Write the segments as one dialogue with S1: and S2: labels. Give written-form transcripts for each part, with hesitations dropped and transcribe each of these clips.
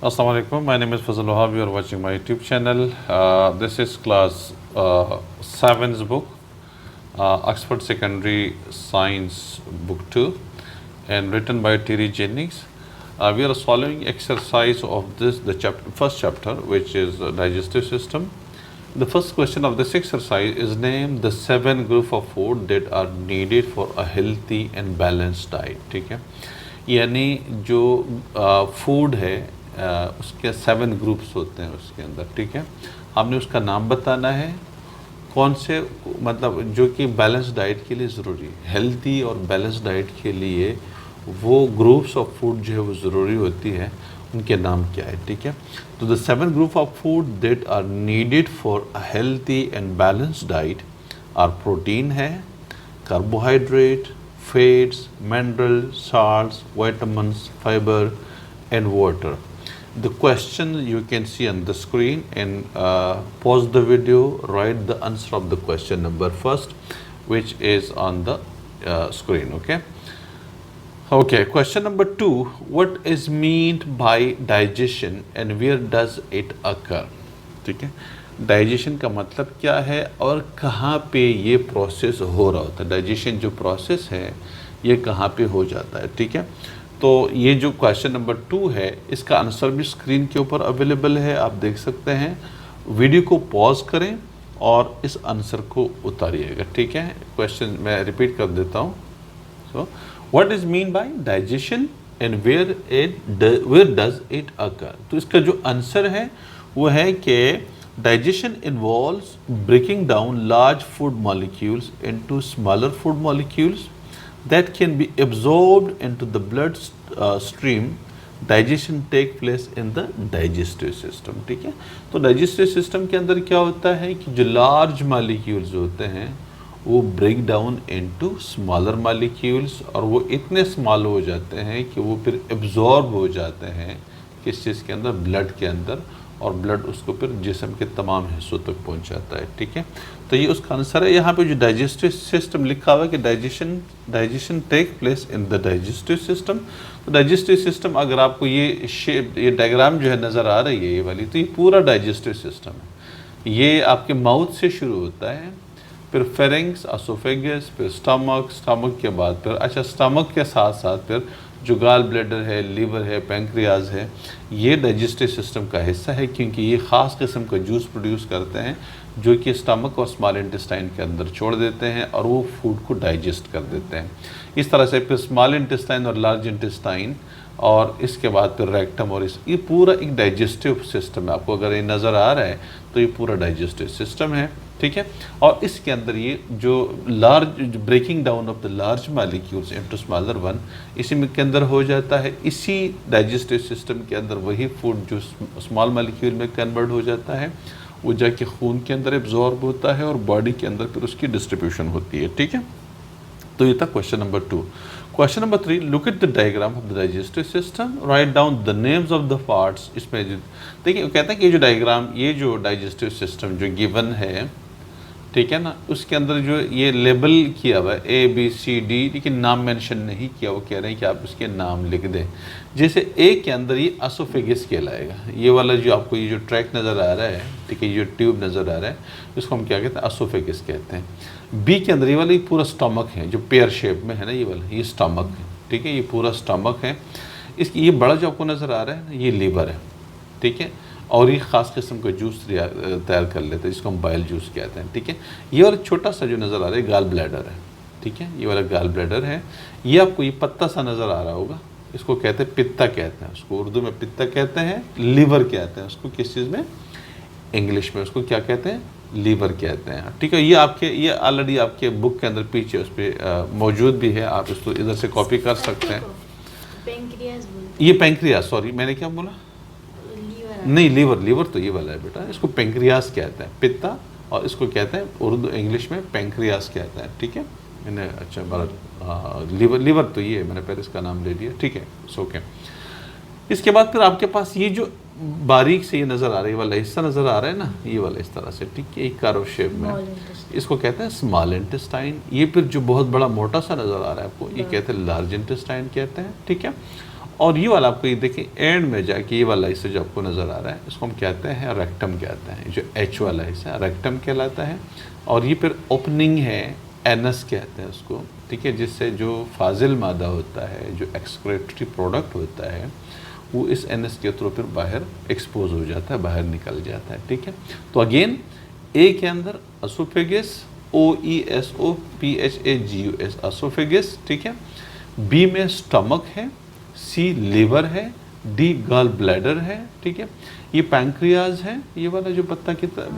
S1: Assalamu alaikum. My name is Fazal Wahab. You are watching my YouTube channel. This is class 7's book, Oxford Secondary Science Book 2, and written by Terry Jennings. We are following exercise of the first chapter, which is the digestive system. The first question of this exercise is name the 7 group of food that are needed for a healthy and balanced diet. ठीक है, यानी जो food है उसके 7 groups होते हैं उसके अंदर. ठीक है, आपने उसका नाम बताना है, कौन से मतलब जो कि बैलेंस डाइट के लिए ज़रूरी है. हेल्थी और बैलेंस डाइट के लिए वो ग्रुप्स ऑफ फूड जो है वो ज़रूरी होती है, उनके नाम क्या है. ठीक है, तो the 7 group of food that are needed for a healthy and balance diet are protein है, carbohydrate, fats, mineral, salts, vitamins, fiber and water. The question you can see on the screen, and pause the video, write the answer of the question number first, which is on the screen. Okay, question number 2, what is meant by digestion and where does it occur? ठीक है, digestion का मतलब क्या है और कहाँ पे ये प्रोसेस हो रहा होता है. डाइजेशन जो प्रोसेस है ये कहाँ पे हो जाता है. ठीक है, तो ये जो क्वेश्चन नंबर 2 है इसका आंसर भी स्क्रीन के ऊपर अवेलेबल है, आप देख सकते हैं. वीडियो को पॉज करें और इस आंसर को उतारिएगा. ठीक है, क्वेश्चन मैं रिपीट कर देता हूँ. So what is mean by digestion and where does it occur. तो इसका जो आंसर है वो है कि digestion involves breaking down large food molecules into smaller food molecules that can be absorbed into the blood stream. Digestion take place in the digestive system. ठीक है, तो digestive system के अंदर क्या होता है कि जो large molecules होते हैं वो break down into smaller molecules और वो इतने small हो जाते हैं कि वो फिर absorb हो जाते हैं किस चीज़ के अंदर, blood के अंदर, और ब्लड उसको फिर जिस्म के तमाम हिस्सों तक पहुंचाता है. ठीक है, तो ये उसका आंसर है. यहाँ पे जो डाइजेस्टिव सिस्टम लिखा हुआ है कि digestion take place in the digestive system. तो डाइजेस्टिव सिस्टम अगर आपको ये शेप, ये डायग्राम जो है नज़र आ रही है ये वाली, तो ये पूरा डाइजेस्टिव सिस्टम है. ये आपके माउथ से शुरू होता है, फिर फेरिंग्स, एसोफेगस, फिर स्टमक के बाद फिर स्टमक के साथ साथ फिर जो गाल ब्लैडर है, लीवर है, पैंक्रियाज है, ये डाइजेस्टिव सिस्टम का हिस्सा है क्योंकि ये ख़ास किस्म का जूस प्रोड्यूस करते हैं जो कि स्टमक और स्मॉल इंटेस्टाइन के अंदर छोड़ देते हैं और वो फूड को डाइजेस्ट कर देते हैं. इस तरह से फिर स्मॉल इंटेस्टाइन और लार्ज इंटेस्टाइन और इसके बाद फिर रेक्टम और ये पूरा एक डाइजेस्टिव सिस्टम है. आपको अगर ये नज़र आ रहा है तो ये पूरा डाइजेस्टिव सिस्टम है. ठीक है, और इसके अंदर ये जो breaking down of the large molecules into smaller one, इसी में के अंदर हो जाता है. इसी डाइजेस्टिव सिस्टम के अंदर वही फूड जो स्मॉल मालिक्यूल में कन्वर्ट हो जाता है वो जाके खून के अंदर एब्जॉर्ब होता है और बॉडी के अंदर फिर उसकी डिस्ट्रीब्यूशन होती है. ठीक है, तो ये था question number 2. Question number 3, look at the diagram of the digestive system, write down the names of the parts. इसमें देखिए कहते हैं कि ये जो डायग्राम, ये जो डाइजेस्टिव सिस्टम जो गिवन है, ठीक है ना, उसके अंदर जो ये लेबल किया हुआ है ABCD, लेकिन नाम मेंशन नहीं किया. वो कह रहे हैं कि आप उसके नाम लिख दें. जैसे ए के अंदर ये एसोफेगस कहलाएगा, ये वाला जो आपको ये जो ट्रैक नज़र आ रहा है, ठीक है, ये जो ट्यूब नज़र आ रहा है इसको हम क्या कहते हैं, एसोफेगस कहते हैं. बी के अंदर ये वाला ये पूरा स्टमक है जो पेयर शेप में है ना, ये वाला ये स्टमक है. ठीक है, ये पूरा स्टमक है. इसकी ये बड़ा जो आपको नज़र आ रहा है ना, ये लीवर है. ठीक है, और ये ख़ास किस्म का जूस तैयार कर लेते हैं जिसको हम बाइल जूस कहते हैं. ठीक है, ये वाला छोटा सा जो नज़र आ रहा है गाल ब्लैडर है. ठीक है, ये वाला गाल ब्लैडर है. ये आपको ये पत्ता सा नज़र आ रहा होगा, इसको कहते हैं पित्ता कहते हैं. उसको उर्दू में पित्ता कहते हैं, लीवर कहते हैं उसको. किस चीज़ में, इंग्लिश में उसको क्या कहते हैं, लीवर कहते हैं. ठीक है, ये ऑलरेडी आपके बुक के अंदर पीछे उस पर मौजूद भी है, आप इसको इधर से कॉपी कर सकते हैं. ये पैंक्रियास, सॉरी मैंने क्या बोला, नहीं लीवर तो ये वाला है बेटा. इसको पेंक्रियास कहते हैं, पित्ता, और इसको कहते हैं उर्दू इंग्लिश में पेंक्रियास कहते हैं. ठीक है, मैंने अच्छा बड़ा लीवर तो ये है, मैंने पहले इसका नाम ले लिया. ठीक है, सो ओके. इसके बाद फिर आपके पास ये जो बारीक से ये नज़र आ रहा है, ये वाला हिस्सा नज़र आ रहा है ना, ये वाला इस तरह से. ठीक है, एक कर्व शेप में, इसको कहते हैं स्मॉल इंटेस्टाइन. ये फिर जो बहुत बड़ा मोटा सा नज़र आ रहा है आपको, ये कहते हैं लार्ज इंटेस्टाइन कहते हैं. ठीक है, और ये वाला आपको ये देखिए एंड में जाके ये वाला हिस्सा जो आपको नज़र आ रहा है इसको हम कहते हैं रेक्टम कहते हैं, जो एच वाला हिस्सा रेक्टम कहलाता है। और ये फिर ओपनिंग है, एनस कहते हैं उसको, ठीक है, जिससे जो फाजिल मादा होता है, जो एक्सक्रेटरी प्रोडक्ट होता है, वो इस एनएस के थ्रू फिर बाहर एक्सपोज हो जाता है, बाहर निकल जाता है, ठीक है। तो अगेन ए के अंदर एसोफेगस, OESOPHAGUS एसोफेगस, ठीक है। बी में स्टमक है, सी लीवर है, डी गॉल ब्लैडर है, ठीक है। ये पैंक्रियाज है, ये वाला जो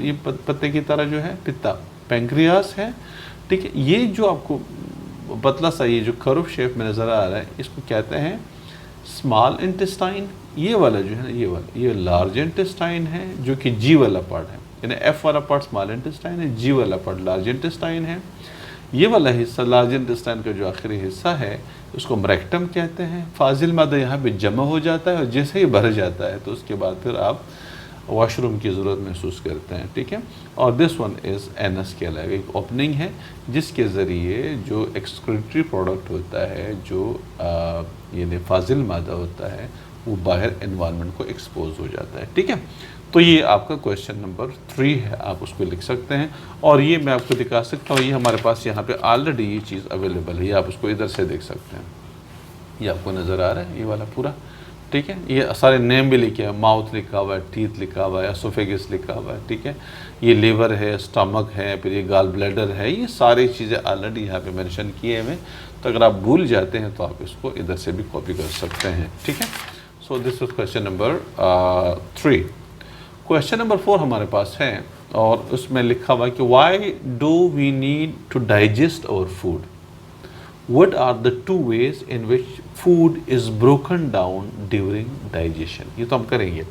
S1: ये पत्ते की तरह जो है पित्ता पैंक्रियाज है, ठीक है। ये जो आपको पतला सा ये जो कर्व शेप में नज़र आ रहा है इसको कहते हैं स्मॉल इंटेस्टाइन। ये वाला जो है ना, ये लार्ज इंटेस्टाइन है, जो कि जी वाला पार्ट है, यानी एफ वाला पार्ट स्मॉल इंटेस्टाइन है, जी वाला पार्ट लार्ज इंटेस्टाइन है। ये वाला हिस्सा लार्ज इंटेस्टाइन का जो आखिरी हिस्सा है उसको हम रेक्टम कहते हैं। फाजिल मादा यहाँ पे जमा हो जाता है और जैसे ही भर जाता है तो उसके बाद फिर आप वॉशरूम की ज़रूरत महसूस करते हैं, ठीक है। और दिस वन इज़ एनस के अलावा एक ओपनिंग है जिसके ज़रिए जो एक्सक्रीटरी प्रोडक्ट होता है, जो यानी फाजिल मादा होता है, वो बाहर एनवायरनमेंट को एक्सपोज हो जाता है, ठीक है। तो ये आपका क्वेश्चन नंबर 3 है, आप उसको लिख सकते हैं। और ये मैं आपको दिखा सकता हूँ, ये हमारे पास यहाँ पे ऑलरेडी ये चीज़ अवेलेबल है, ये आप उसको इधर से देख सकते हैं, ये आपको नज़र आ रहा है ये वाला पूरा, ठीक है। ये सारे नेम भी लिखे हैं, माउथ लिखा हुआ है, टीथ लिखा हुआ है, एसोफेगस लिखा हुआ है, ठीक है। ये लीवर है, स्टमक है, फिर ये गॉल ब्लैडर है, ये सारी चीज़ें ऑलरेडी यहाँ पे मेंशन किए हुए। तो अगर आप भूल जाते हैं तो आप इसको इधर से भी कॉपी कर सकते हैं, ठीक है। So this is question number 3। Question number 4 हमारे पास है और उसमें लिखा हुआ है कि why do we need to digest our food, what are the two ways in which food is broken down during digestion। ये तो हम करेंगे।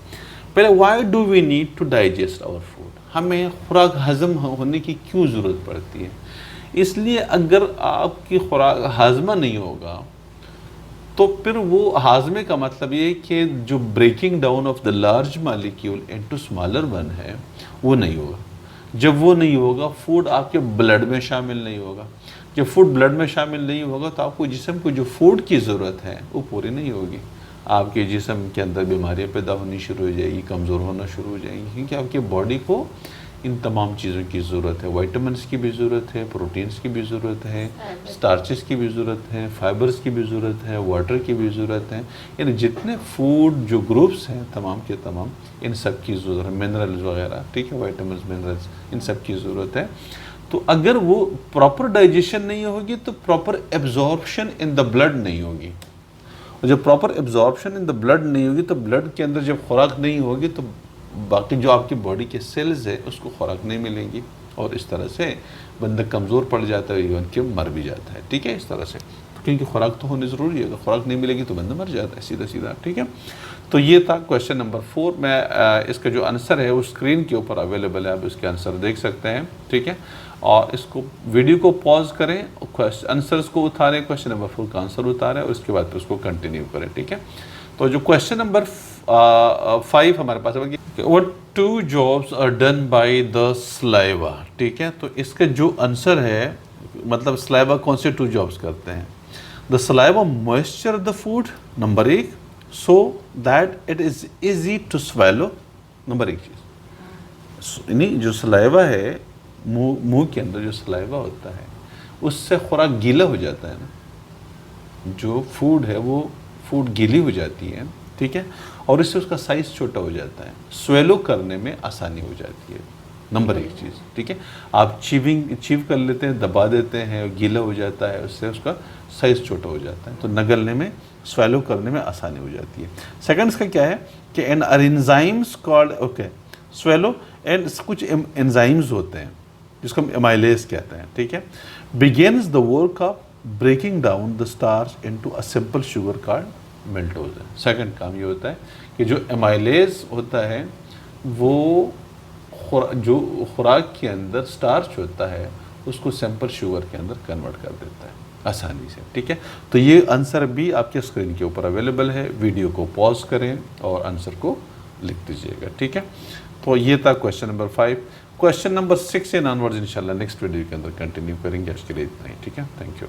S1: पहले why do we need to digest our food, हमें खुराक हजम होने की क्यों ज़रूरत पड़ती है। इसलिए अगर आपकी खुराक हाजमा नहीं होगा तो फिर वो हाजमे का मतलब ये कि जो breaking down of the large molecule into smaller one है वो नहीं होगा। जब वो नहीं होगा फूड आपके ब्लड में शामिल नहीं होगा। जब फूड ब्लड में शामिल नहीं होगा तो आपको जिस्म को जो फूड की ज़रूरत है वो पूरी नहीं होगी। आपके जिस्म के अंदर बीमारियां पैदा होनी शुरू हो जाएगी, कमज़ोर होना शुरू हो जाएंगी, क्योंकि आपकी बॉडी को इन तमाम चीज़ों की ज़रूरत है। विटामिन्स की भी ज़रूरत है, प्रोटीन्स की भी ज़रूरत है, स्टार्चेस की भी ज़रूरत है, फाइबर्स की भी ज़रूरत है, वाटर की भी ज़रूरत है। यानी जितने फूड जो ग्रुप्स हैं तमाम के तमाम इन सब की ज़रूरत है, मिनरल्स वगैरह, ठीक है, विटामिन्स मिनरल्स इन सब की ज़रूरत है। तो अगर वो प्रॉपर डाइजेशन नहीं होगी तो proper absorption in the blood नहीं होगी, और जब proper absorption in the blood नहीं होगी तो ब्लड के अंदर जब खुराक नहीं होगी तो बाकी जो आपकी बॉडी के सेल्स है उसको खुराक नहीं मिलेंगी और इस तरह से बंदा कमज़ोर पड़ जाता है, इवन कि मर भी जाता है, ठीक है, इस तरह से। क्योंकि खुराक तो होनी ज़रूरी है, अगर खुराक नहीं मिलेगी तो बंदा मर जाता है सीधा सीधा, ठीक है। तो ये था क्वेश्चन नंबर 4। मैं इसका जो आंसर है वो स्क्रीन के ऊपर अवेलेबल है, आप इसके आंसर देख सकते हैं, ठीक है। और इसको वीडियो को पॉज करें, आंसर्स को उतारें, क्वेश्चन नंबर 4 का आंसर उतारें और उसके बाद फिर उसको कंटिन्यू करें, ठीक है। तो जो क्वेश्चन नंबर 5 हमारे पास है, what 2 jobs are done by the saliva, ठीक है। तो इसका जो आंसर है, मतलब स्लाइवा कौन से 2 जॉब्स करते हैं। The saliva moisture the food, number 1, so that it is easy to swallow, number 1 चीज़। यानी जो सलाइवा है, मुंह के अंदर जो सलाइवा होता है उससे खुराक गीला हो जाता है ना, जो फूड है वो फूड गीली हो जाती है, ठीक है, और इससे उसका साइज़ छोटा हो जाता है, स्वेलो करने में आसानी हो जाती है, नंबर 1 चीज़, ठीक है। आप चीव कर लेते हैं, दबा देते हैं, गीला हो जाता है, उससे उसका साइज़ छोटा हो जाता है, तो नगलने में, स्वेलो करने में आसानी हो जाती है। सेकंड इसका क्या है कि an enzymes called, okay, swallow and कुछ एंजाइम्स होते हैं जिसको हम एमाइलेज कहते हैं, ठीक है, begins the work of breaking down the starch into a simple sugar called maltose है। सेकंड काम ये होता है कि जो एमाइलेज होता है वो जो खुराक के अंदर स्टार्च होता है उसको सिंपल शुगर के अंदर कन्वर्ट कर देता है आसानी से, ठीक है। तो ये आंसर भी आपके स्क्रीन के ऊपर अवेलेबल है, वीडियो को पॉज करें और आंसर को लिख दीजिएगा, ठीक है। तो ये था क्वेश्चन नंबर 5। क्वेश्चन नंबर 6 से ऑनवर्ड्स इंशाल्लाह नेक्स्ट वीडियो के अंदर कंटिन्यू करेंगे। आज के लिए इतना ही, ठीक है, थैंक यू।